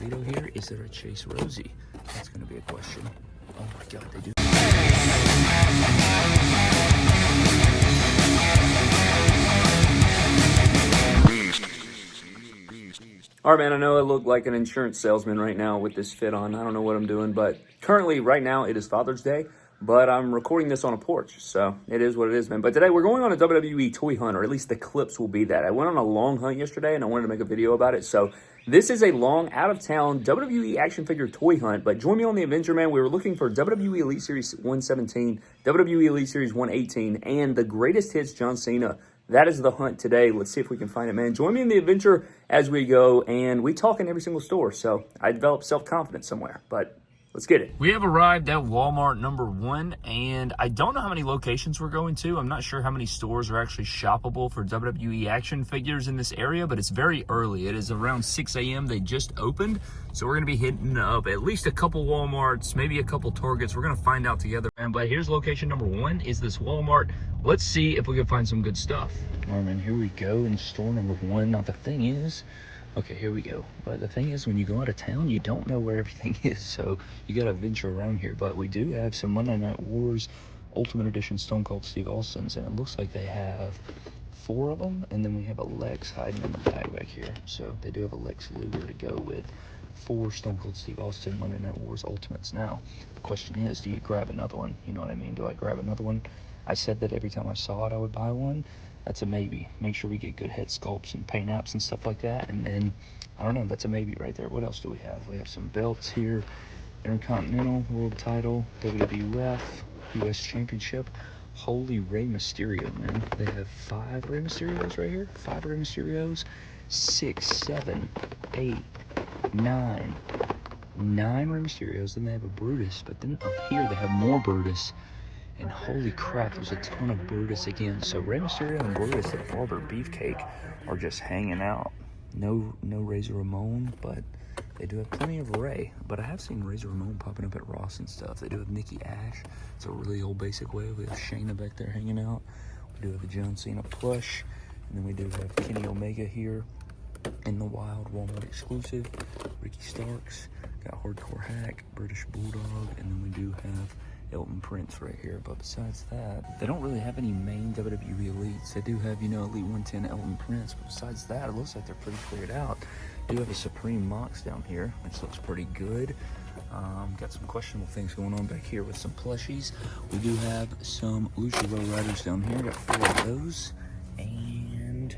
Carlito here. Is there a Chase Rosie? That's going to be a question. Oh my God, they do. All right, man, I know I look like an insurance salesman right now with this fit on. I don't know what I'm doing, but currently, right now, it is Father's Day, but I'm recording this on a porch, so it is what it is, man. But today, we're going on a WWE toy hunt, or at least the clips will be that. I went on a long hunt yesterday, and I wanted to make a video about it, so this is a long, out-of-town WWE action figure toy hunt, but join me on the adventure, man. We were looking for WWE Elite Series 117, WWE Elite Series 118, and the greatest hits John Cena. That is the hunt today. Let's see if we can find it, man. Join me in the adventure as we go, and we talk in every single store, so I develop self-confidence somewhere, but let's get it. We have arrived at Walmart number 1, and I don't know how many locations we're going to. I'm not sure how many stores are actually shoppable for WWE action figures in this area, but it's very early. It is around 6 a.m. They just opened, so we're going to be hitting up at least a couple Walmarts, maybe a couple Targets. We're going to find out together, man. But here's location number 1 is this Walmart. Let's see if we can find some good stuff. All right, man, here we go in store number 1. Now, the thing is, okay, here we go. But the thing is, when you go out of town, you don't know where everything is, so you got to venture around here. But we do have some Monday Night Wars Ultimate Edition Stone Cold Steve Austin's, and it looks like they have 4 of them, and then we have a Lex hiding in the bag back here. So they do have a Lex Luger to go with 4 Stone Cold Steve Austin Monday Night Wars Ultimates. Now, the question is, do you grab another one? You know what I mean? Do I grab another one? I said that every time I saw it, I would buy one. That's a maybe. Make sure we get good head sculpts and paint apps and stuff like that. And then, I don't know, that's a maybe right there. What else do we have? We have some belts here. Intercontinental, World Title, WWF, US Championship. Holy Rey Mysterio, man. They have 5 Rey Mysterios right here. 5 Rey Mysterios. 6, 7, 8, 9. 9 Rey Mysterios. Then they have a Brutus. But then up here, they have more Brutus. And holy crap, there's a ton of Brutus again. So Rey Mysterio and Brutus at Barber Beefcake are just hanging out. No Razor Ramon, but they do have plenty of Rey. But I have seen Razor Ramon popping up at Ross and stuff. They do have Nikki Ash. It's a really old basic wave. We have Shayna back there hanging out. We do have a John Cena plush. And then we do have Kenny Omega here in the wild Walmart exclusive. Ricky Starks. Got Hardcore Hack, British Bulldog. And then we do have Elton Prince right here. But besides that, they don't really have any main WWE Elites. They do have, you know, Elite 110 Elton Prince, but besides that, it looks like they're pretty cleared out. They do have a Supreme Mox down here, which looks pretty good. Got some questionable things going on back here with some plushies. We do have some Lucha Row Riders down here. Got 4 of those, and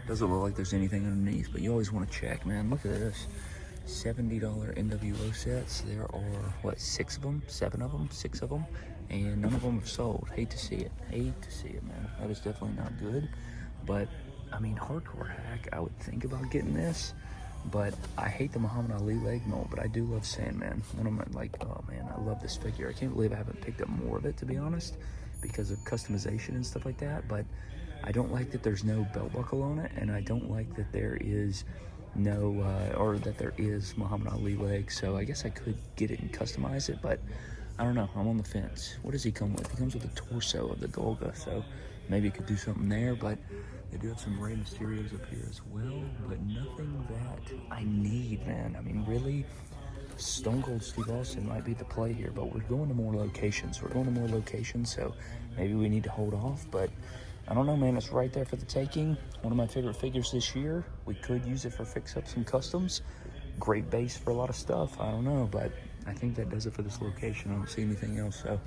doesn't look like there's anything underneath, but you always want to check, man. Look at this. $70 NWO sets. There are, what, 6 of them? 7 of them? 6 of them? And none of them have sold. Hate to see it. Hate to see it, man. That is definitely not good. But, I mean, Hardcore Hack, I would think about getting this. But I hate the Muhammad Ali leg mold, but I do love Sandman. One of my, like, oh, man, I love this figure. I can't believe I haven't picked up more of it, to be honest, because of customization and stuff like that. But I don't like that there's no belt buckle on it, and I don't like that there is or that there is Muhammad Ali leg, so I guess I could get it and customize it, but I don't know. I'm on the fence. What does he come with? He comes with a torso of the Golga, so maybe it could do something there, but they do have some Rey Mysterios up here as well, but nothing that I need, man. I mean, really, Stone Cold Steve Austin might be the play here, but we're going to more locations. So maybe we need to hold off, but I don't know, man. It's right there for the taking. One of my favorite figures this year. We could use it for fix-up some customs. Great base for a lot of stuff. I don't know, but I think that does it for this location. I don't see anything else, so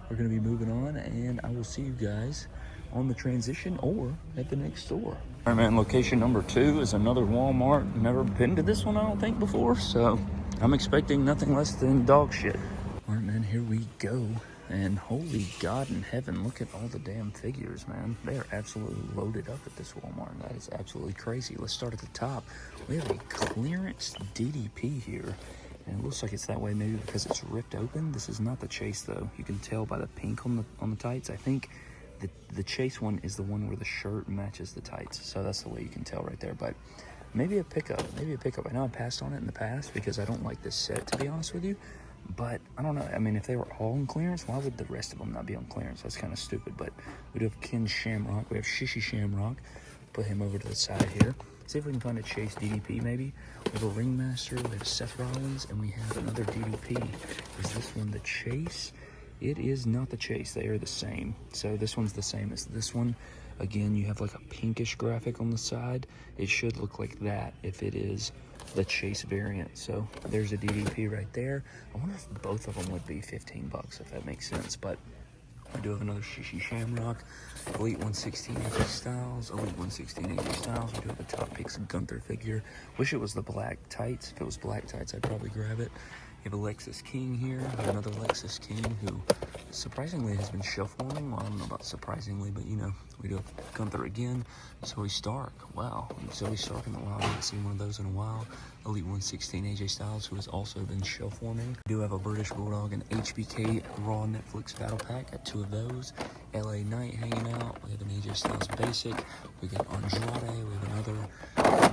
we're going to be moving on, and I will see you guys on the transition or at the next store. All right, man. Location number 2 is another Walmart. Never been to this one, I don't think, before, so I'm expecting nothing less than dog shit. All right, man. Here we go. And holy God in heaven, look at all the damn figures, man. They are absolutely loaded up at this Walmart. That is absolutely crazy. Let's start at the top. We have a clearance DDP here. And it looks like it's that way maybe because it's ripped open. This is not the Chase, though. You can tell by the pink on the tights. I think the Chase one is the one where the shirt matches the tights. So that's the way you can tell right there. But maybe a pickup. I know I passed on it in the past because I don't like this set, to be honest with you. But I don't know. I mean, if they were all on clearance, why would the rest of them not be on clearance? That's kind of stupid. But we do have Ken Shamrock. We have Shishi Shamrock. Put him over to the side here. see if we can find a Chase DDP maybe. We have a Ringmaster, we have Seth Rollins, and we have another DDP. Is this one the Chase? It is not the Chase. They are the same. So this one's the same as this one. Again, you have like a pinkish graphic on the side. It should look like that if it is the Chase variant. So there's a DDP right there. I wonder if both of them would be 15 bucks, if that makes sense. But I do have another Shishi Shamrock, Elite 116 AJ Styles, Elite 116 AJ Styles. We do have a Top Picks Gunther figure. Wish it was the black tights. If it was black tights, I'd probably grab it. You have a Lexus King here, another Lexus King who surprisingly has been shelf warming. Well, I don't know about surprisingly, but you know, we do have Gunther again. Zoe Stark, wow. Zoe Stark in the wild, I haven't seen one of those in a while. Elite 116 AJ Styles, who has also been shelf warming. We do have a British Bulldog and HBK Raw Netflix Battle Pack. Got 2 of those. LA Knight hanging out. We have an AJ Styles Basic. We got Andrade. We have another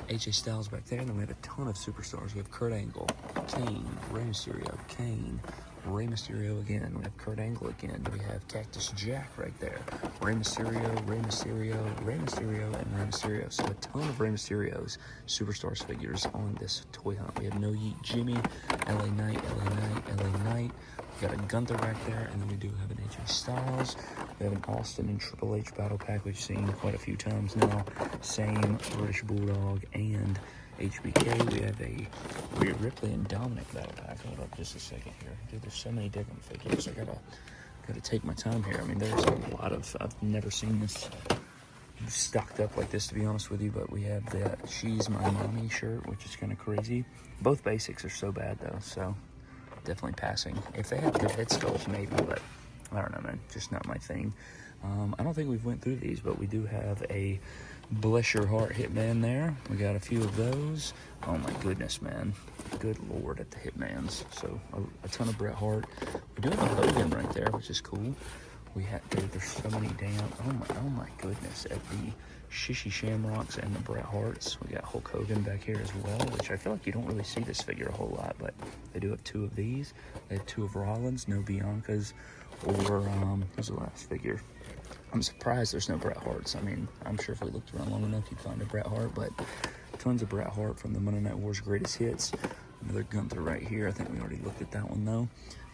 AJ Styles back there. And then we have a ton of superstars. We have Kurt Angle, Kane, Rey Mysterio, Kane, Rey Mysterio again. We have Kurt Angle again. We have Cactus Jack right there. Rey Mysterio, Rey Mysterio, Rey Mysterio, and Rey Mysterio. So a ton of Rey Mysterio's Superstars figures on this toy hunt. We have No Yeet Jimmy, LA Knight, LA Knight, LA Knight. We got a Gunther back there, and then we do have an AJ Styles. We have an Austin and Triple H battle pack we've seen quite a few times now. Same British Bulldog and HBK. We have a Rhea Ripley and Dominic battle pack. Hold up just a second here. Dude, there's so many different figures. I gotta take my time here. I mean, there's a lot of, I've never seen this stocked up like this, to be honest with you, but we have that She's My Mommy shirt, which is kind of crazy. Both basics are so bad though, so definitely passing. If they have good head sculpts, maybe, but I don't know, man. Just not my thing. I don't think we've went through these, but we do have a Bless Your Heart Hitman there. We got a few of those. Oh my goodness, man. Good Lord at the Hitmans. So a ton of Bret Hart. We do have a Hogan right there, which is cool. We have, dude, there's so many damn, oh my goodness, at the Shishi Shamrocks and the Bret Harts. We got Hulk Hogan back here as well, which I feel like you don't really see this figure a whole lot, but they do have 2 of these. They have 2 of Rollins, no Biancas, or, who's the last figure? I'm surprised there's no Bret Harts. I mean, I'm sure if we looked around long enough, you'd find a Bret Hart, but tons of Bret Hart from the Monday Night Wars Greatest Hits. Another Gunther right here. I think we already looked at that one, though.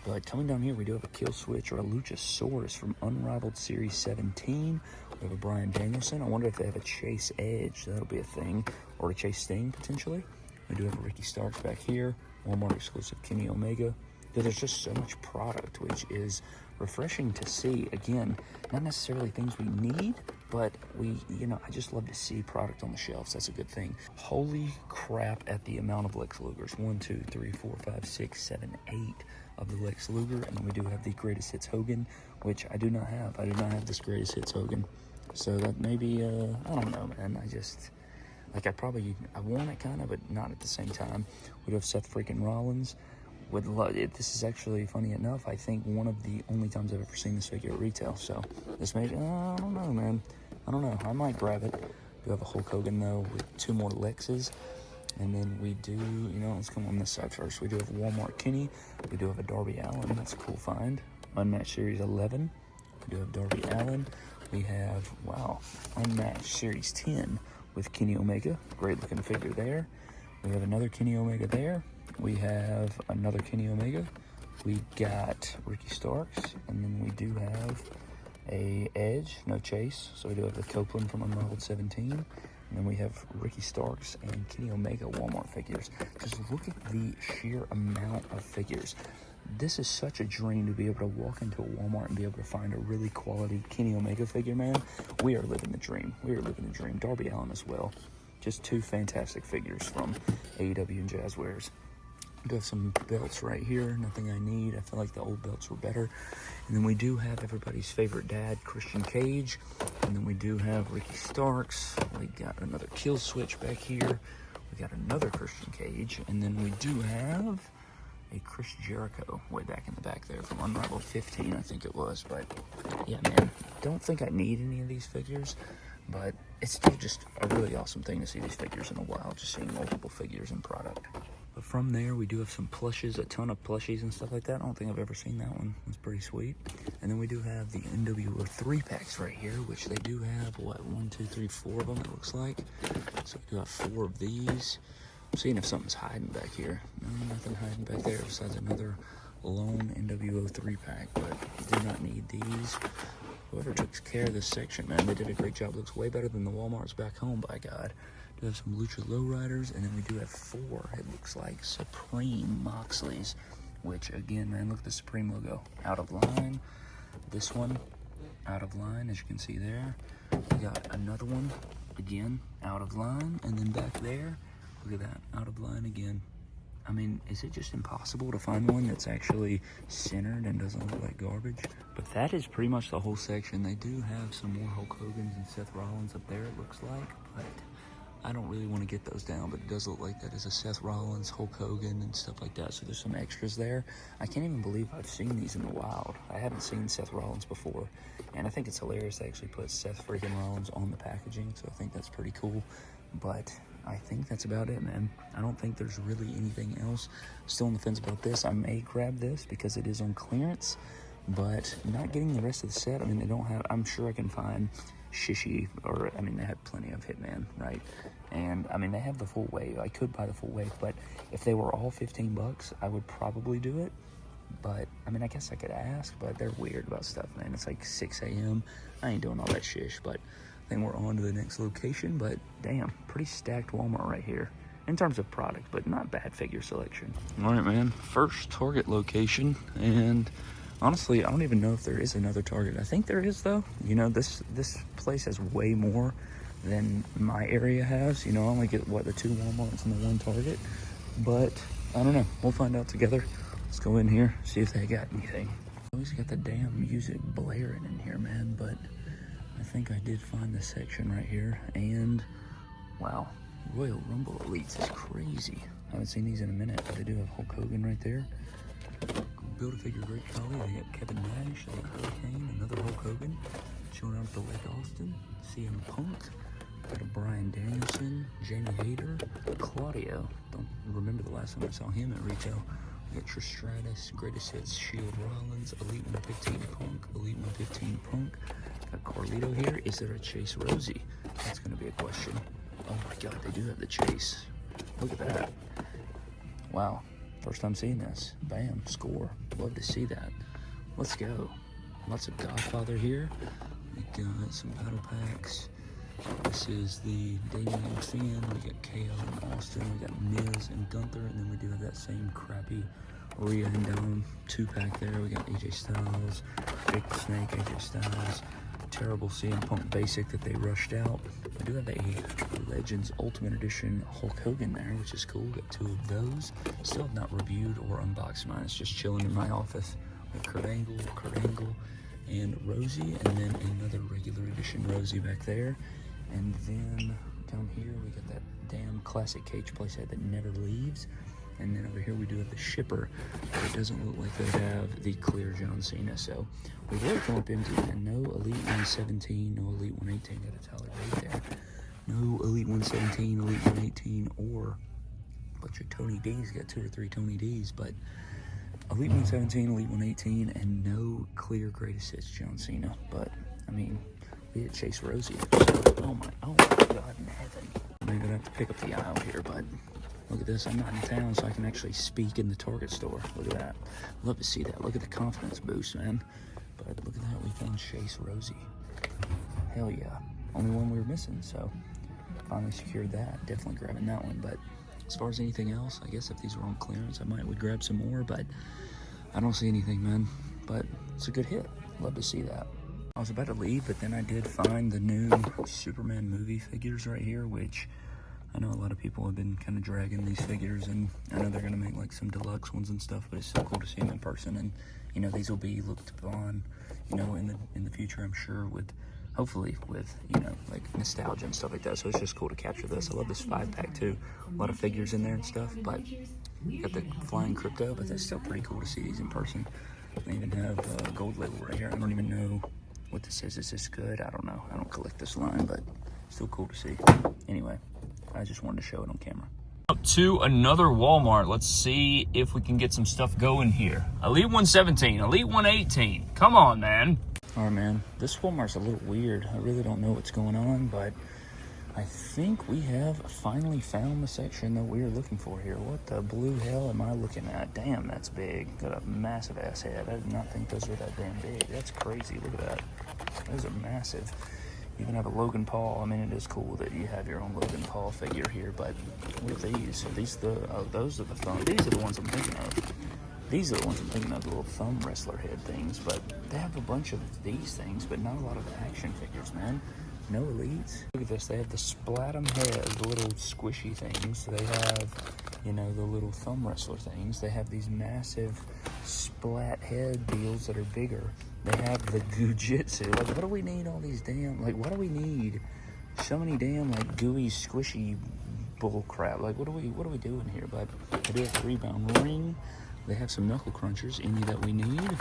But coming down here, we do have a Kill Switch or a Luchasaurus from Unrivaled Series 17. We have a Bryan Danielson. I wonder if they have a Chase Edge. That'll be a thing. Or a Chase Sting, potentially. We do have a Ricky Starks back here. Walmart exclusive Kenny Omega. There's just so much product, which is refreshing to see. Again, not necessarily things we need, but I just love to see product on the shelves. That's a good thing. Holy crap at the amount of Lex Lugers. 1, 2, 3, 4, 5, 6, 7, 8 of the Lex Luger. And then we do have the Greatest Hits Hogan, which I do not have. I do not have this Greatest Hits Hogan. So that maybe, I don't know, man. I want it kind of, but not at the same time. We do have Seth freaking Rollins. This is actually, funny enough, I think one of the only times I've ever seen this figure at retail. So this may, I don't know, man. I don't know. I might grab it. We have a Hulk Hogan, though, with 2 more Lexes. And then we do, let's come on this side first. We do have Walmart Kenny. We do have a Darby Allin. That's a cool find. Unmatched Series 11. We do have Darby Allin. We have, wow, Unmatched Series 10 with Kenny Omega. Great looking figure there. We have another Kenny Omega there. We have another Kenny Omega. We got Ricky Starks, and then we do have a Edge, no Chase. So we do have the Copeland from Unrivaled 17. And then we have Ricky Starks and Kenny Omega Walmart figures. Just look at the sheer amount of figures. This is such a dream to be able to walk into a Walmart and be able to find a really quality Kenny Omega figure, man. We are living the dream. We are living the dream. Darby Allin as well. Just 2 fantastic figures from AEW and Jazzwares. We do have some belts right here. Nothing I need. I feel like the old belts were better. And then we do have everybody's favorite dad, Christian Cage. And then we do have Ricky Starks. We got another Kill Switch back here. We got another Christian Cage. And then we do have a Chris Jericho way back in the back there from Unrivaled 15, I think it was. But yeah, man, don't think I need any of these figures. But it's still just a really awesome thing to see these figures in a while. Just seeing multiple figures in product. But from there, we do have some plushes, a ton of plushies and stuff like that. I don't think I've ever seen that one. It's pretty sweet. And then we do have the NWO 3-packs right here, which they do have, what, 1, 2, 3, 4 of them, it looks like. So we do have 4 of these. I'm seeing if something's hiding back here. No, nothing hiding back there besides another lone NWO 3-pack, but we do not need these. Whoever took care of this section, man, they did a great job. Looks way better than the Walmarts back home, by God. We have some Lucha Lowriders, and then we do have 4, it looks like, Supreme Moxleys, which, again, man, look at the Supreme logo. Out of line. This one, out of line, as you can see there. We got another one, again, out of line, and then back there, look at that, out of line again. I mean, is it just impossible to find one that's actually centered and doesn't look like garbage? But that is pretty much the whole section. They do have some more Hulk Hogan's and Seth Rollins up there, it looks like, but I don't really want to get those down, but it does look like that is a Seth Rollins, Hulk Hogan, and stuff like that. So there's some extras there. I can't even believe I've seen these in the wild. I haven't seen Seth Rollins before, and I think it's hilarious they actually put Seth freaking Rollins on the packaging, so I think that's pretty cool. But I think that's about it, man. I don't think there's really anything else. Still on the fence about this. I may grab this because it is on clearance, but not getting the rest of the set. I mean, they don't have, I'm sure I can find Shishi, or, I mean, they have plenty of Hitman, right? And, I mean, they have the full wave. I could buy the full wave, but if they were all 15 bucks, I would probably do it. But, I mean, I guess I could ask, but they're weird about stuff, man. It's like 6 a.m. I ain't doing all that shish, but I think we're on to the next location. But, damn, pretty stacked Walmart right here in terms of product, but not bad figure selection. All right, man, first Target location, and honestly, I don't even know if there is another Target. I think there is, though. You know, this place has way more than my area has. You know, I only get, what, the 2 Walmarts and the 1 Target. But, I don't know. We'll find out together. Let's go in here, see if they got anything. Always got the damn music blaring in here, man. But I think I did find the section right here. And, wow, Royal Rumble Elites is crazy. I haven't seen these in a minute, but they do have Hulk Hogan right there. Build-A-Figure Great Khali, they got Kevin Nash, they got Hurricane, another Hulk Hogan, showing up the Lake Austin, CM Punk, got a Bryan Danielson, Jamie Hayter, Claudio, don't remember the last time I saw him at retail. We got Trish Stratus, Greatest Hits, Shield Rollins, Elite 115 Punk, Elite 115 Punk, got Carlito here. Is there a Chase Rosie? That's going to be a question. Oh my God, they do have the Chase. Look at that. Wow. First time seeing this. Bam, score. Love to see that. Let's go. Lots of Godfather here. We got some battle packs. This is the Damien Finn. We got KO and Austin. We got Miz and Gunther. And then we do have that same crappy Rhea and Dom 2-pack there. We got AJ Styles, Big Snake, AJ Styles. Terrible CM Punk basic that they rushed out. I do have a Legends Ultimate Edition Hulk Hogan there, which is cool. Got 2 of those. Still have not reviewed or unboxed mine. It's just chilling in my office. With Kurt Angle, and Rosie, and then another regular edition Rosie back there. And then down here we got that damn classic cage playset that never leaves. And then over here we do have the shipper, but it doesn't look like they have the clear John Cena. So we've really come up empty, and no Elite 117, no Elite 118. Got a Tyler Bate there. No Elite 117, Elite 118, or a bunch of Tony D's. Got 2 or 3 Tony D's, but Elite 117, Elite 118, and no clear Greatest Hits John Cena. But I mean, we had Chase Rosie. So, oh my God in heaven. I'm gonna have to pick up the aisle here, but look at this. I'm not in town, so I can actually speak in the Target store. Look at that. Love to see that. Look at the confidence boost, man. But look at that. We found Chase Rosie. Hell yeah. Only one we were missing, so finally secured that. Definitely grabbing that one. But as far as anything else, I guess if these were on clearance, I would grab some more, but I don't see anything, man. But it's a good hit. Love to see that. I was about to leave, but then I did find the new Superman movie figures right here, which I know a lot of people have been kind of dragging these figures, and I know they're going to make like some deluxe ones and stuff, but it's so cool to see them in person. And, you know, these will be looked upon, you know, in the future, I'm sure, with, hopefully with, you know, like nostalgia and stuff like that. So it's just cool to capture this. I love this 5-pack too. A lot of figures in there and stuff, but got the Flying Crypto, but that's still pretty cool to see these in person. They even have a gold label right here. I don't even know what this is. Is this good? I don't know. I don't collect this line, but still cool to see. Anyway, I just wanted to show it on camera. Up to another Walmart. Let's see if we can get some stuff going here. Elite 117, Elite 118. Come on, man. All right, man. This Walmart's a little weird. I really don't know what's going on, but I think we have finally found the section that we are looking for here. What the blue hell am I looking at? Damn, that's big. Got a massive ass head. I did not think those were that damn big. That's crazy. Look at that. Those are massive. You can have a Logan Paul. I mean, it is cool that you have your own Logan Paul figure here, but what are these? Are these the, oh, those are the thumb. These are the ones I'm thinking of. These are the ones I'm thinking of, the little thumb wrestler head things, but they have a bunch of these things, but not a lot of action figures, man. No elites. Look at this. They have the Splatum head, the little squishy things. They have, you know, the little thumb wrestler things. They have these massive splat head deals that are bigger. They have the Gujitsu. Like, what do we need all these damn, like, what do we need so many damn, like, gooey, squishy bull crap? Like, what are we doing here? But they do have the rebound ring. They have some knuckle crunchers, any that we need.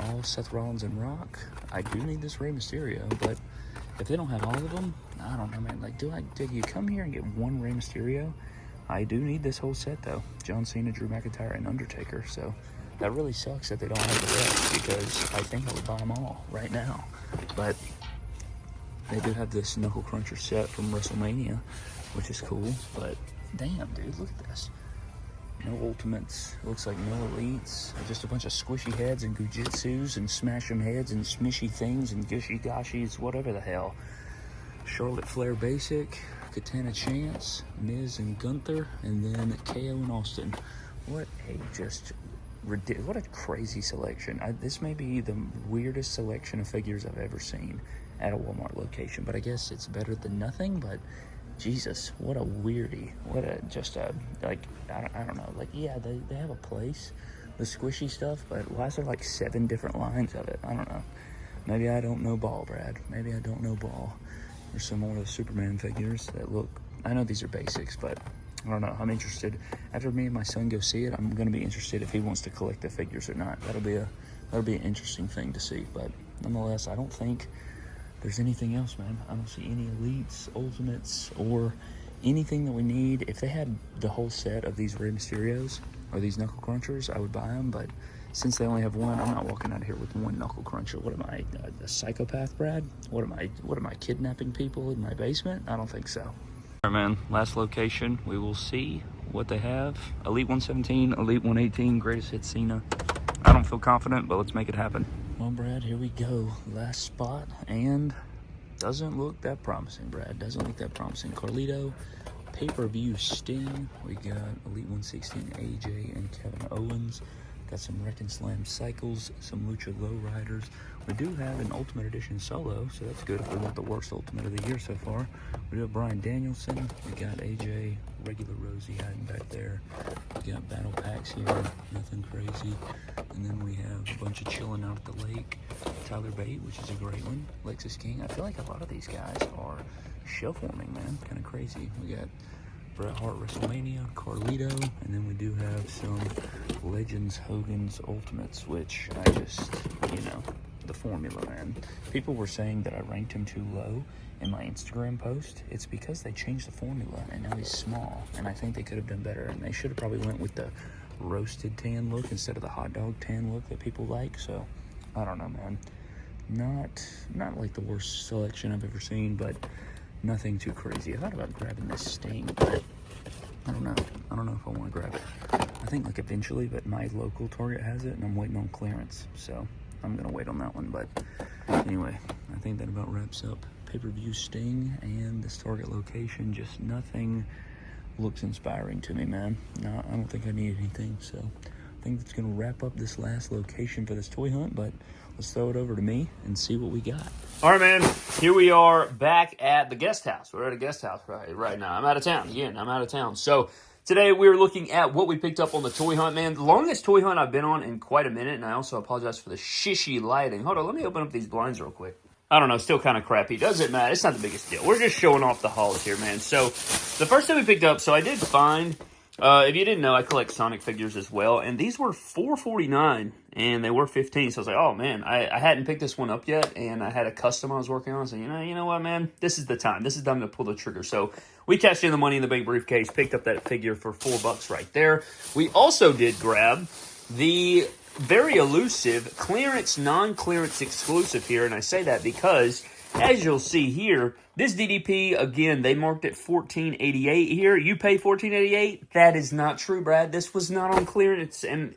All Seth Rollins and Rock. I do need this Rey Mysterio, but if they don't have all of them, I don't know, man. Like, did you come here and get one Rey Mysterio? I do need this whole set, though. John Cena, Drew McIntyre, and Undertaker. So that really sucks that they don't have the rest, because I think I would buy them all right now. But they do have this Knuckle Cruncher set from WrestleMania, which is cool. But damn, dude, look at this. No Ultimates. It looks like no Elites. Just a bunch of squishy heads and Gujitsus and smash 'em heads and smishy things and gushy gashis, whatever the hell. Charlotte Flair Basic, Katana Chance, Miz and Gunther, and then KO and Austin. What a just ridiculous, what a crazy selection. This may be the weirdest selection of figures I've ever seen at a Walmart location, but I guess it's better than nothing. But Jesus, what a weirdie. What a, just a, like, I don't know. Like, yeah, they have a place, the squishy stuff, but why is there like 7 different lines of it? I don't know. Maybe I don't know ball, Brad. Maybe I don't know ball. There's some more of the Superman figures that look, I know these are basics, but I don't know. I'm interested. After me and my son go see it, I'm going to be interested if he wants to collect the figures or not. That'll be an interesting thing to see. But nonetheless, I don't think there's anything else, man. I don't see any Elites, Ultimates, or anything that we need. If they had the whole set of these Rey Mysterios or these Knuckle Crunchers, I would buy them. But since they only have one, I'm not walking out of here with one Knuckle Cruncher. What am I, a psychopath, Brad? What am I, kidnapping people in my basement? I don't think so. All right, man, last location. We will see what they have. Elite 117, Elite 118, Greatest Hits Cena. I don't feel confident, but let's make it happen. Well, Brad, here we go. Last spot, and doesn't look that promising, Brad. Doesn't look that promising. Carlito, pay-per-view Sting. We got Elite 116, AJ and Kevin Owens. Got some Wrecking Slam Cycles, some Lucha Lowriders. We do have an Ultimate Edition Solo, so that's good if we want the worst Ultimate of the year so far. We do have Bryan Danielson. We got AJ, regular Rosie hiding back there. We got battle packs here, nothing crazy. And then we have a bunch of chilling out at the lake. Tyler Bate, which is a great one. Lexus King. I feel like a lot of these guys are show forming, man. Kind of crazy. We got Bret Hart WrestleMania, Carlito, and then we do have some Legends Hogan's Ultimates, which I just, you know, the formula, man. People were saying that I ranked him too low in my Instagram post. It's because they changed the formula, and now he's small, and I think they could have done better, and they should have probably went with the roasted tan look instead of the hot dog tan look that people like. So I don't know, man. Not like the worst selection I've ever seen, but nothing too crazy. I thought about grabbing this Sting, but I don't know. I don't know if I want to grab it. I think like eventually, but my local Target has it, and I'm waiting on clearance, so I'm gonna wait on that one. But anyway, I think that about wraps up pay-per-view Sting and this Target location. Just nothing looks inspiring to me, man. No, I don't think I need anything, so I think that's gonna wrap up this last location for this toy hunt. But let's throw it over to me and see what we got. All right, man. Here we are back at the guest house. We're at a guest house right now. I'm out of town. Again, I'm out of town. So today we're looking at what we picked up on the toy hunt, man. The longest toy hunt I've been on in quite a minute, and I also apologize for the shishy lighting. Hold on, let me open up these blinds real quick. I don't know, still kind of crappy. Doesn't matter. It's not the biggest deal. We're just showing off the hauls here, man. So the first thing we picked up, so I did find If you didn't know, I collect Sonic figures as well, and these were $4.49, and they were 15. So I was like, oh man, I hadn't picked this one up yet, and I had a custom I was working on. So you know what, man, this is the time. This is time to pull the trigger. So we cashed in the money in the big briefcase, picked up that figure for $4 right there. We also did grab the very elusive clearance, non-clearance exclusive here, and I say that because, as you'll see here, this DDP, again, they marked it $14.88 here. You pay $14.88? That is not true, Brad. This was not on clearance, and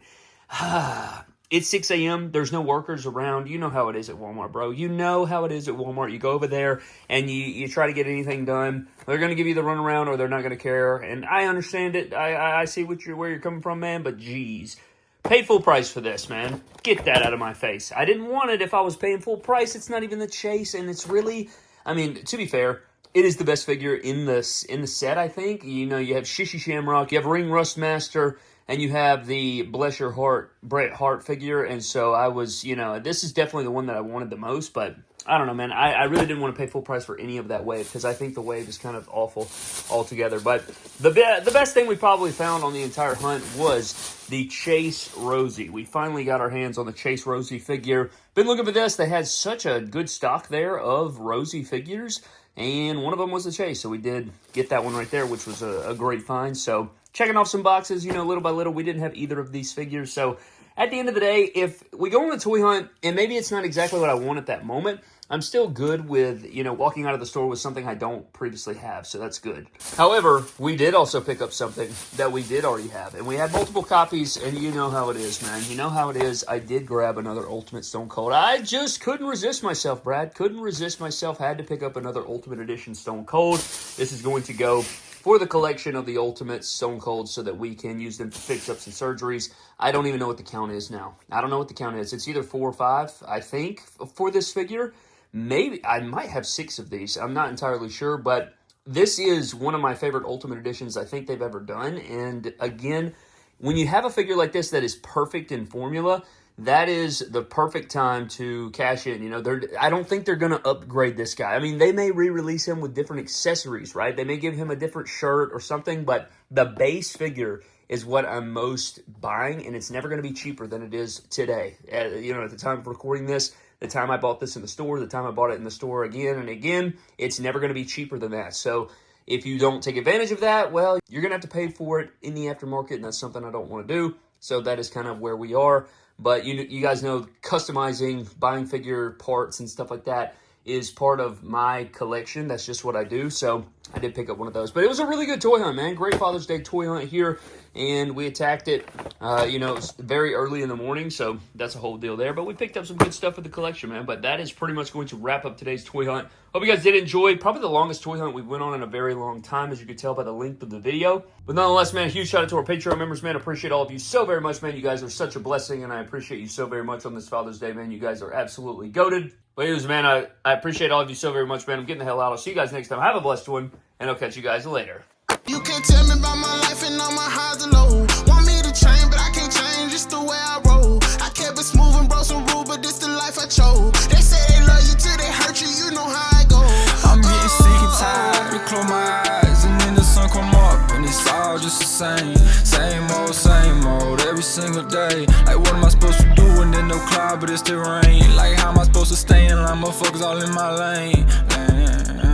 it's 6 a.m. There's no workers around. You know how it is at Walmart, bro. You know how it is at Walmart. You go over there, and you try to get anything done. They're going to give you the runaround, or they're not going to care, and I understand it. I see where you're coming from, man, but geez. Paid full price for this, man. Get that out of my face. I didn't want it if I was paying full price. It's not even the chase, and it's really, I mean, to be fair, it is the best figure in the set, I think. You know, you have Shishi Shamrock, you have Ring Rust Master, and you have the Bless Your Heart Bret Hart figure, and so I was, this is definitely the one that I wanted the most, but I don't know, man. I really didn't want to pay full price for any of that wave because I think the wave is kind of awful altogether. But the best thing we probably found on the entire hunt was the Chase Rosie. We finally got our hands on the Chase Rosie figure. Been looking for this. They had such a good stock there of Rosie figures, and one of them was the Chase. So we did get that one right there, which was a great find. So checking off some boxes, little by little. We didn't have either of these figures. So at the end of the day, if we go on a toy hunt, and maybe it's not exactly what I want at that moment, I'm still good with, walking out of the store with something I don't previously have, so that's good. However, we did also pick up something that we did already have, and we had multiple copies, and you know how it is, man. You know how it is. I did grab another Ultimate Stone Cold. I just couldn't resist myself, Brad. Couldn't resist myself. Had to pick up another Ultimate Edition Stone Cold. This is going to go for the collection of the Ultimate Stone Cold so that we can use them to fix up some surgeries. I don't even know what the count is now. I don't know what the count is. It's either 4 or 5, I think, for this figure. Maybe I might have 6 of these. I'm not entirely sure, but this is one of my favorite Ultimate Editions I think they've ever done. And again, when you have a figure like this that is perfect in formula, that is the perfect time to cash in. I don't think they're going to upgrade this guy. I mean, they may re-release him with different accessories, right? They may give him a different shirt or something, but the base figure is what I'm most buying, and it's never going to be cheaper than it is today. At the time of recording this, the time I bought this in the store, the time I bought it in the store again and again, it's never going to be cheaper than that. So if you don't take advantage of that, well, you're going to have to pay for it in the aftermarket, and that's something I don't want to do. So that is kind of where we are. But you guys know customizing, buying figure parts and stuff like that is part of my collection. That's just what I do. So I did pick up one of those. But it was a really good toy hunt, man. Great Father's Day toy hunt here. And we attacked it, it was very early in the morning. So that's a whole deal there. But we picked up some good stuff for the collection, man. But that is pretty much going to wrap up today's toy hunt. Hope you guys did enjoy. Probably the longest toy hunt we went on in a very long time, as you could tell by the length of the video. But nonetheless, man, a huge shout out to our Patreon members, man. I appreciate all of you so very much, man. You guys are such a blessing, and I appreciate you so very much on this Father's Day, man. You guys are absolutely goated. But anyways, man, I appreciate all of you so very much, man. I'm getting the hell out. I'll see you guys next time. Have a blessed one, and I'll catch you guys later. You can't tell me about my life and all my highs and lows. Want me to change, but I can't change. It's the way I roll. I kept it smooth and broke some rules, but this the life I chose. They say they love you till they hurt you. You know how I go. I'm getting sick and tired to close my eyes, and then the sun come up, and it's all just the same. Same old, every single day. Like, what am I supposed to do when there's no cloud, but it's still rain? Like, how am I supposed to stay in line? Motherfuckers all in my lane.